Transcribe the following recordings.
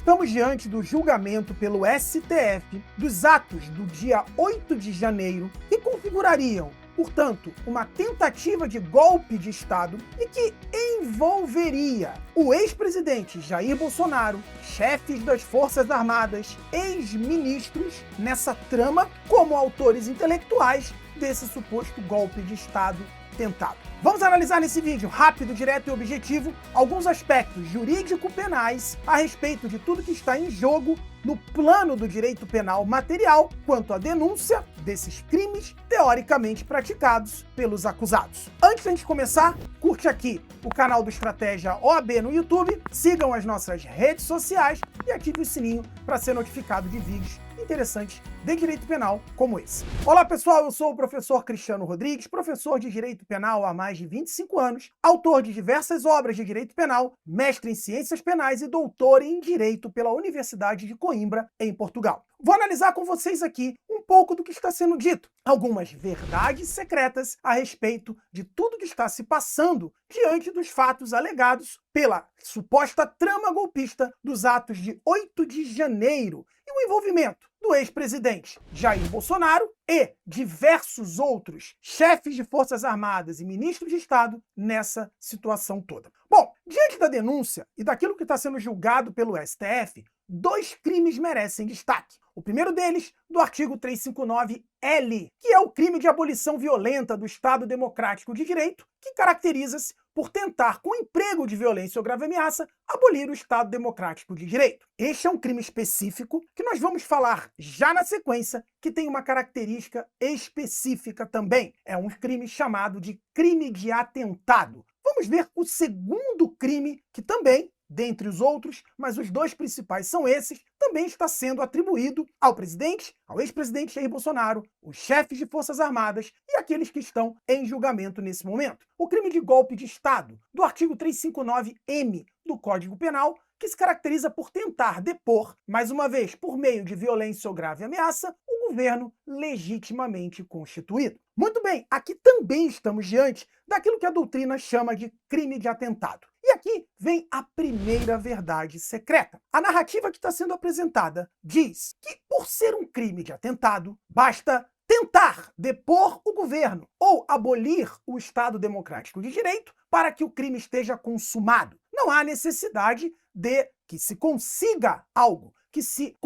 Estamos diante do julgamento pelo STF dos atos do dia 8 de janeiro que configurariam, portanto, uma tentativa de golpe de Estado e que envolveria o ex-presidente Jair Bolsonaro, chefes das Forças Armadas, ex-ministros nessa trama como autores intelectuais desse suposto golpe de Estado tentado. Vamos analisar nesse vídeo, rápido, direto e objetivo, alguns aspectos jurídico-penais a respeito de tudo que está em jogo no plano do direito penal material quanto à denúncia desses crimes teoricamente praticados pelos acusados. Antes de a gente começar, curte aqui o canal do Estratégia OAB no YouTube, sigam as nossas redes sociais e ative o sininho para ser notificado de vídeos interessantes de direito penal como esse. Olá pessoal, eu sou o professor Cristiano Rodrigues, professor de direito penal há mais de 25 anos, autor de diversas obras de direito penal, mestre em ciências penais e doutor em direito pela Universidade de Coimbra, em Portugal. Vou analisar com vocês aqui um pouco do que está sendo dito, algumas verdades secretas a respeito de tudo que está se passando diante dos fatos alegados pela suposta trama golpista dos atos de 8 de janeiro e o envolvimento do ex-presidente Jair Bolsonaro e diversos outros chefes de Forças Armadas e ministros de Estado nessa situação toda. Bom, diante da denúncia e daquilo que está sendo julgado pelo STF, dois crimes merecem destaque. O primeiro deles, do artigo 359-L, que é o crime de abolição violenta do Estado Democrático de Direito, que caracteriza-se por tentar, com emprego de violência ou grave ameaça, abolir o Estado Democrático de Direito. Este é um crime específico que nós vamos falar já na sequência, que tem uma característica específica também. É um crime chamado de crime de atentado. Vamos ver o segundo crime, que também, dentre os outros, mas os dois principais são esses, também está sendo atribuído ao presidente, ao ex-presidente Jair Bolsonaro, os chefes de Forças Armadas e aqueles que estão em julgamento nesse momento. O crime de golpe de Estado, do artigo 359-M do Código Penal, que se caracteriza por tentar depor, mais uma vez, por meio de violência ou grave ameaça, o governo legitimamente constituído. Muito bem, aqui também estamos diante daquilo que a doutrina chama de crime de atentado. E aqui vem a primeira verdade secreta. A narrativa que está sendo apresentada diz que, por ser um crime de atentado, basta tentar depor o governo ou abolir o Estado Democrático de Direito para que o crime esteja consumado. Não há necessidade de que se consiga algo, que se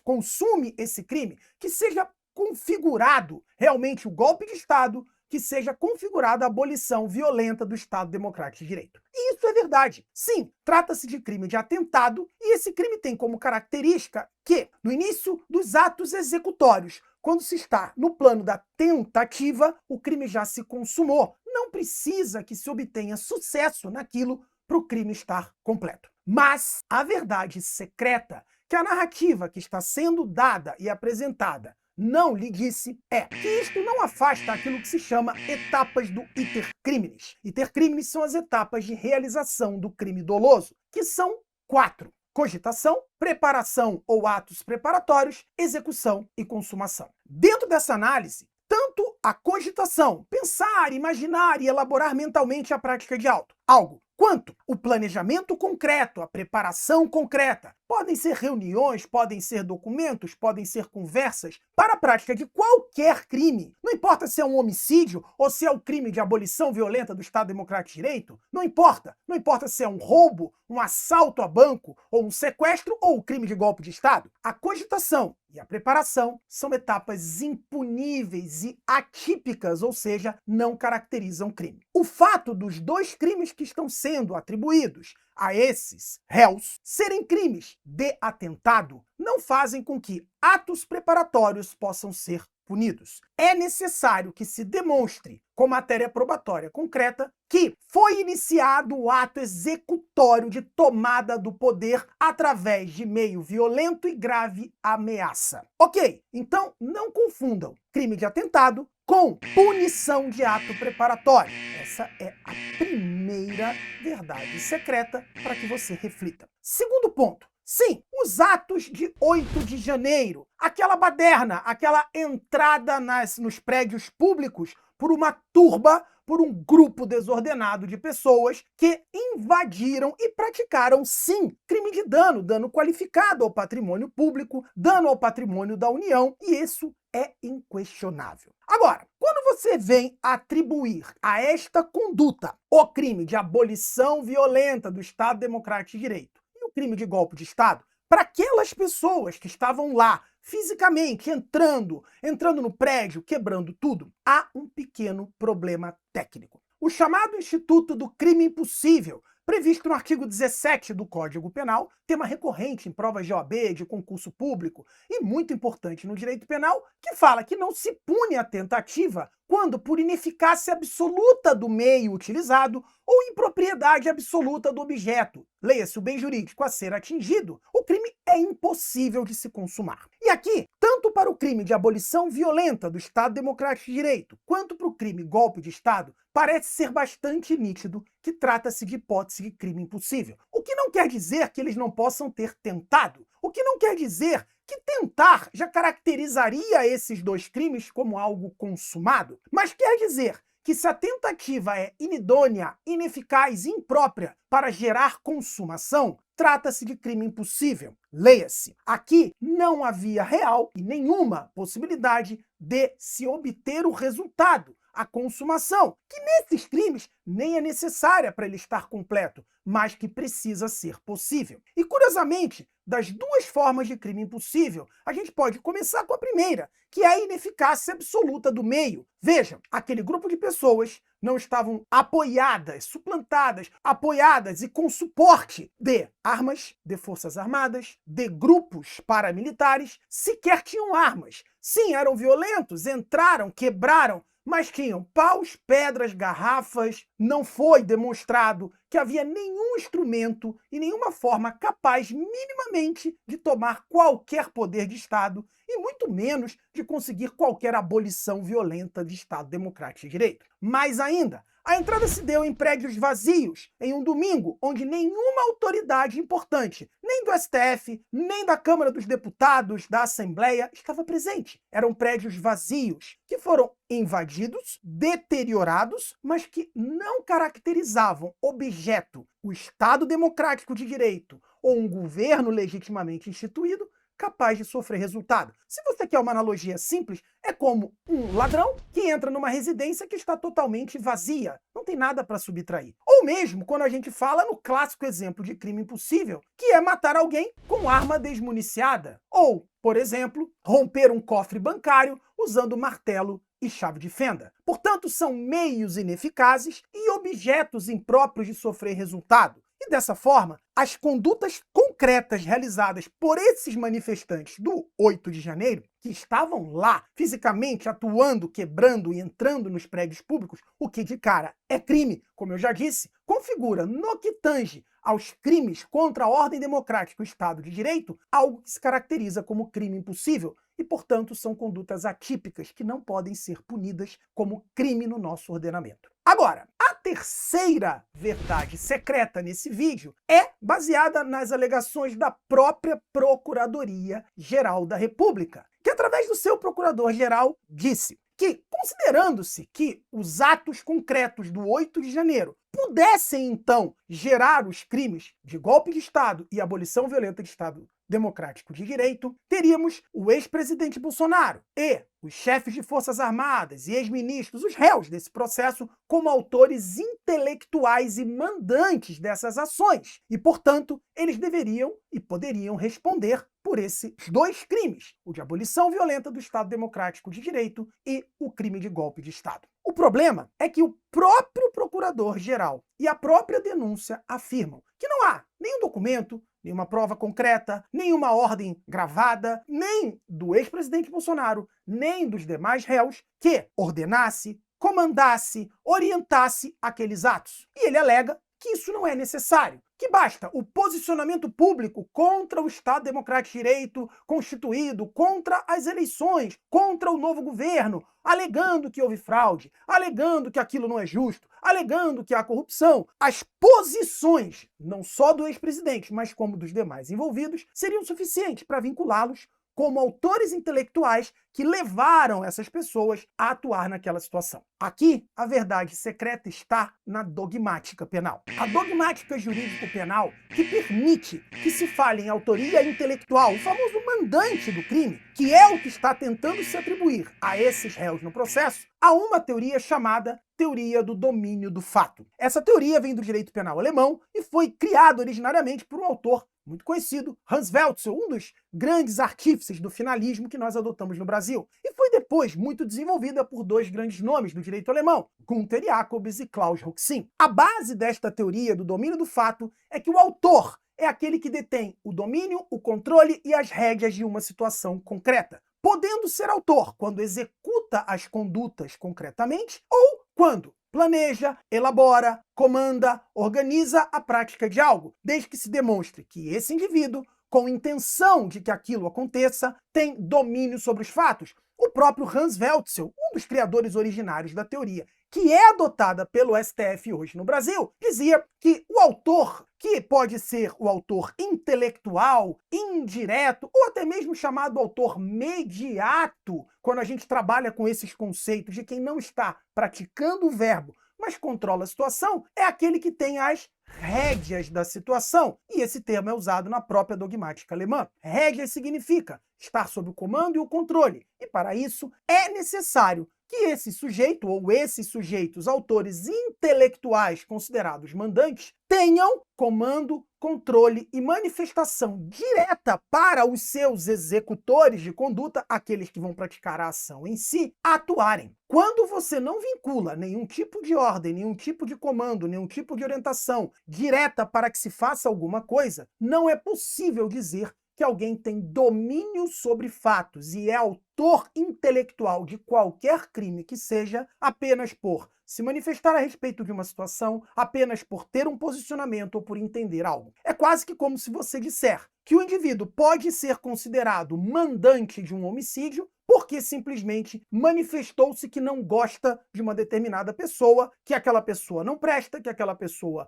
consume esse crime, que seja configurado realmente o golpe de Estado, que seja configurada a abolição violenta do Estado Democrático de Direito. E isso é verdade. Sim, trata-se de crime de atentado e esse crime tem como característica que, no início dos atos executórios, quando se está no plano da tentativa, o crime já se consumou. Não precisa que se obtenha sucesso naquilo para o crime estar completo. Mas a verdade secreta, que a narrativa que está sendo dada e apresentada não lhe disse, é que isto não afasta aquilo que se chama etapas do iter criminis. Iter criminis são as etapas de realização do crime doloso, que são 4. Cogitação, preparação ou atos preparatórios, execução e consumação. Dentro dessa análise, tanto a cogitação, pensar, imaginar e elaborar mentalmente a prática de algo, quanto o planejamento concreto, a preparação concreta, podem ser reuniões, podem ser documentos, podem ser conversas para a prática de qualquer crime. Não importa se é um homicídio ou se é o crime de abolição violenta do Estado Democrático de Direito, não importa. Não importa se é um roubo, um assalto a banco ou um sequestro ou o crime de golpe de Estado. A cogitação e a preparação são etapas impuníveis e atípicas, ou seja, não caracterizam crime. O fato dos dois crimes que estão sendo atribuídos a esses réus serem crimes de atentado não fazem com que atos preparatórios possam ser punidos. É necessário que se demonstre, com matéria probatória concreta, que foi iniciado o ato executório de tomada do poder através de meio violento e grave ameaça. Ok, então não confundam crime de atentado com punição de ato preparatório. Essa é a primeira verdade secreta para que você reflita. Segundo ponto. Sim, os atos de 8 de janeiro, aquela baderna, aquela entrada nos prédios públicos por uma turba por um grupo desordenado de pessoas que invadiram e praticaram, sim, crime de dano qualificado ao patrimônio público, dano ao patrimônio da União, e isso é inquestionável. Agora, quando você vem atribuir a esta conduta o crime de abolição violenta do Estado Democrático de Direito e o crime de golpe de Estado, para aquelas pessoas que estavam lá fisicamente entrando no prédio, quebrando tudo, há um pequeno problema técnico. O chamado Instituto do Crime Impossível, previsto no artigo 17 do Código Penal, tema recorrente em provas de OAB, de concurso público, e muito importante no direito penal, que fala que não se pune a tentativa quando por ineficácia absoluta do meio utilizado ou impropriedade absoluta do objeto, leia-se o bem jurídico a ser atingido, o crime é impossível de se consumar. E aqui, tanto para o crime de abolição violenta do Estado Democrático de Direito, quanto para o crime golpe de Estado, parece ser bastante nítido que trata-se de hipótese de crime impossível. O que não quer dizer que eles não possam ter tentado. O que não quer dizer que tentar já caracterizaria esses dois crimes como algo consumado. Mas quer dizer que se a tentativa é inidônea, ineficaz e imprópria para gerar consumação, trata-se de crime impossível. Leia-se, aqui não havia real e nenhuma possibilidade de se obter o resultado, a consumação, que nesses crimes nem é necessária para ele estar completo, mas que precisa ser possível. E curiosamente, das duas formas de crime impossível, a gente pode começar com a primeira, que é a ineficácia absoluta do meio. Vejam, aquele grupo de pessoas não estavam apoiadas, suplantadas, apoiadas e com suporte de armas, de forças armadas, de grupos paramilitares, sequer tinham armas. Sim, eram violentos, entraram, quebraram, mas tinham paus, pedras, garrafas. Não foi demonstrado que havia nenhum instrumento e nenhuma forma capaz minimamente de tomar qualquer poder de Estado e muito menos de conseguir qualquer abolição violenta de Estado Democrático de Direito. Mais ainda, a entrada se deu em prédios vazios, em um domingo, onde nenhuma autoridade importante, nem do STF, nem da Câmara dos Deputados, da Assembleia, estava presente. Eram prédios vazios, que foram invadidos, deteriorados, mas que não caracterizavam objeto o Estado Democrático de Direito ou um governo legitimamente instituído, capaz de sofrer resultado. Se você quer uma analogia simples, é como um ladrão que entra numa residência que está totalmente vazia, não tem nada para subtrair. Ou mesmo quando a gente fala no clássico exemplo de crime impossível, que é matar alguém com arma desmuniciada. Ou, por exemplo, romper um cofre bancário usando martelo e chave de fenda. Portanto, são meios ineficazes e objetos impróprios de sofrer resultado. E dessa forma, as condutas concretas realizadas por esses manifestantes do 8 de janeiro, que estavam lá fisicamente atuando, quebrando e entrando nos prédios públicos, o que de cara é crime, como eu já disse, configura no que tange aos crimes contra a ordem democrática e o Estado de Direito, algo que se caracteriza como crime impossível e, portanto, são condutas atípicas que não podem ser punidas como crime no nosso ordenamento. Agora, a terceira verdade secreta nesse vídeo é baseada nas alegações da própria Procuradoria-Geral da República, que através do seu procurador-geral disse que, considerando-se que os atos concretos do 8 de janeiro pudessem, então, gerar os crimes de golpe de Estado e abolição violenta de Estado Democrático de Direito, teríamos o ex-presidente Bolsonaro e os chefes de forças armadas e ex-ministros, os réus desse processo, como autores intelectuais e mandantes dessas ações. E, portanto, eles deveriam e poderiam responder por esses dois crimes, o de abolição violenta do Estado Democrático de Direito e o crime de golpe de Estado. O problema é que o próprio procurador-geral e a própria denúncia afirmam que não há nenhum documento, nenhuma prova concreta, nenhuma ordem gravada, nem do ex-presidente Bolsonaro, nem dos demais réus, que ordenasse, comandasse, orientasse aqueles atos. E ele alega que isso não é necessário, que basta o posicionamento público contra o Estado Democrático de Direito constituído, contra as eleições, contra o novo governo, alegando que houve fraude, alegando que aquilo não é justo, alegando que há corrupção. As posições, não só do ex-presidente, mas como dos demais envolvidos, seriam suficientes para vinculá-los como autores intelectuais que levaram essas pessoas a atuar naquela situação. Aqui, a verdade secreta está na dogmática penal. A dogmática jurídico-penal que permite que se fale em autoria intelectual, o famoso mandante do crime, que é o que está tentando se atribuir a esses réus no processo, há uma teoria chamada teoria do domínio do fato. Essa teoria vem do direito penal alemão e foi criada originariamente por um autor muito conhecido, Hans Welzel, um dos grandes artífices do finalismo que nós adotamos no Brasil. E foi depois muito desenvolvida por dois grandes nomes do direito alemão, Gunther Jacobs e Klaus Roxin. A base desta teoria do domínio do fato é que o autor é aquele que detém o domínio, o controle e as rédeas de uma situação concreta, podendo ser autor quando executa as condutas concretamente ou quando planeja, elabora, comanda, organiza a prática de algo, desde que se demonstre que esse indivíduo, com intenção de que aquilo aconteça, tem domínio sobre os fatos. O próprio Hans Welzel, um dos criadores originários da teoria, que é adotada pelo STF hoje no Brasil, dizia que o autor, que pode ser o autor intelectual, indireto, ou até mesmo chamado autor mediato, quando a gente trabalha com esses conceitos de quem não está praticando o verbo, mas controla a situação, é aquele que tem as rédeas da situação. E esse termo é usado na própria dogmática alemã. Rédeas significa estar sob o comando e o controle. E para isso é necessário que esse sujeito ou esses sujeitos, autores intelectuais considerados mandantes, tenham comando, controle e manifestação direta para os seus executores de conduta, aqueles que vão praticar a ação em si, atuarem. Quando você não vincula nenhum tipo de ordem, nenhum tipo de comando, nenhum tipo de orientação direta para que se faça alguma coisa, não é possível dizer que alguém tem domínio sobre fatos e é autor intelectual de qualquer crime que seja apenas por se manifestar a respeito de uma situação, apenas por ter um posicionamento ou por entender algo. É quase que como se você disser que o indivíduo pode ser considerado mandante de um homicídio porque simplesmente manifestou-se que não gosta de uma determinada pessoa, que aquela pessoa não presta, que aquela pessoa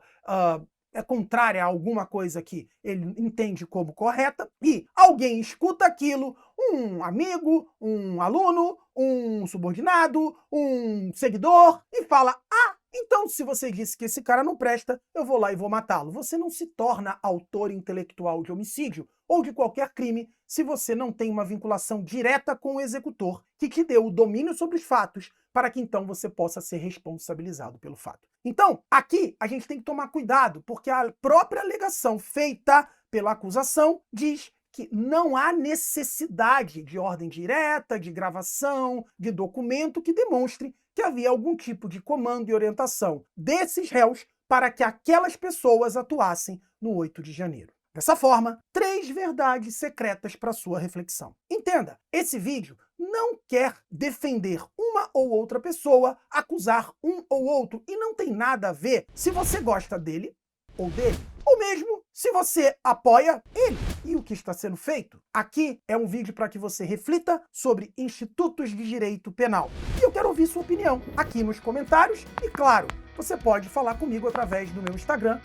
é contrária a alguma coisa que ele entende como correta, e alguém escuta aquilo, um amigo, um aluno, um subordinado, um seguidor, e fala: ah, então se você disse que esse cara não presta, eu vou lá e vou matá-lo. Você não se torna autor intelectual de homicídio ou de qualquer crime se você não tem uma vinculação direta com o executor que te deu o domínio sobre os fatos para que então você possa ser responsabilizado pelo fato. Então, aqui a gente tem que tomar cuidado, porque a própria alegação feita pela acusação diz que não há necessidade de ordem direta, de gravação, de documento que demonstre que havia algum tipo de comando e orientação desses réus para que aquelas pessoas atuassem no 8 de janeiro. Dessa forma, 3 verdades secretas para sua reflexão. Entenda, esse vídeo não quer defender uma ou outra pessoa, acusar um ou outro, e não tem nada a ver se você gosta dele ou dele, ou mesmo se você apoia ele e o que está sendo feito. Aqui é um vídeo para que você reflita sobre institutos de direito penal. E eu quero ouvir sua opinião aqui nos comentários e, claro, você pode falar comigo através do meu Instagram,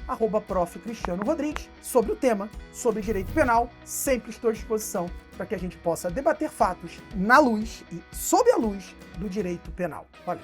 @profcristianorodrigues, sobre o tema, sobre direito penal. Sempre estou à disposição para que a gente possa debater fatos na luz e sob a luz do direito penal. Valeu!